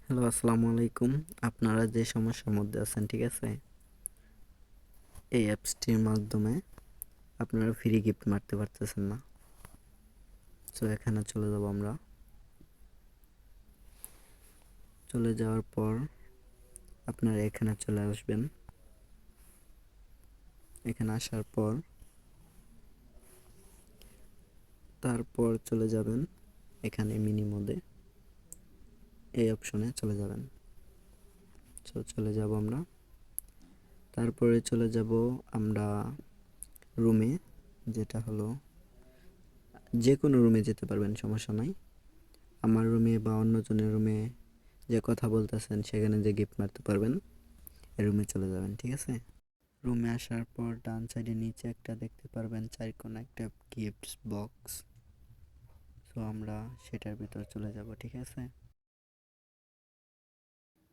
Hello, আসসালামু আলাইকুম। আপনারা যে সমস্যার মধ্যে আছেন, ঠিক আছে, এই অ্যাপসটির মাধ্যমে আপনারা ফ্রি গিফট মারতে পারতেছেন না। তো এখানে চলে যাব আমরা। চলে যাওয়ার পর আপনারা এখানে চলে আসবেন। এখানে আসার পর তারপর চলে যাবেন এখানে মিনি মোডে, এই অপশনে চলে যাবেন। তো চলে যাব আমরা। তারপরে চলে যাব আমরা রুমে, যেটা হলো যে কোনো রুমে যেতে পারবেন, সমস্যা নাই। আমার রুমে বা অন্যজনের রুমে যে কথা বলতেছেন সেখানে যে গিফট মারতে পারবেন, এই রুমে চলে যাবেন, ঠিক আছে। রুমে আসার পর ডান সাইডে নিচে একটা দেখতে পারবেন চারকোনা একটা গিফটস বক্স। তো আমরা সেটার ভিতর চলে যাব, ঠিক আছে।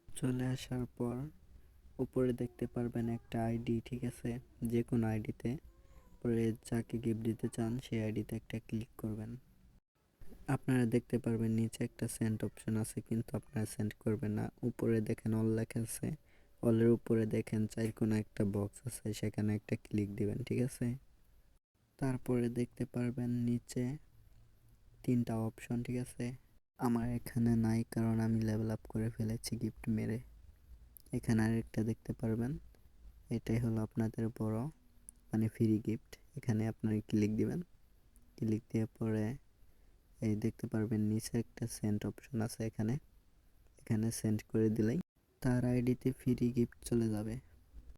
চলে আসার পর উপরে দেখতে পারবেন একটা আইডি, ঠিক আছে। যে কোনো আইডিতে পরে যাকে গিফট দিতে চান সেই আইডিতে একটা ক্লিক করবেন। আপনারা দেখতে পারবেন নিচে একটা সেন্ড অপশন আছে, কিন্তু আপনারা সেন্ড করবেন না। উপরে দেখেন অল লেখা আছে, অলের উপরে দেখেন চারকোনা একটা বক্স আছে, সেখানে একটা ক্লিক দিবেন, ঠিক আছে। তারপরে দেখতে পারবেন নিচে তিনটা অপশন, ঠিক আছে। আমার এখানে নাই, কারণ আমি লেভেল আপ করে ফেলেছি গিফট মেরে। এখানে আরেকটা দেখতে পারবেন, এটাই হলো আপনাদের বড় মানে ফ্রি গিফট। এখানে আপনারা ক্লিক দিবেন। ক্লিক দিয়ে পরে এই দেখতে পারবেন নিচে একটা সেন্ড অপশন আছে, এখানে এখানে সেন্ড করে দিলেই তার আইডিতে ফ্রি গিফট চলে যাবে।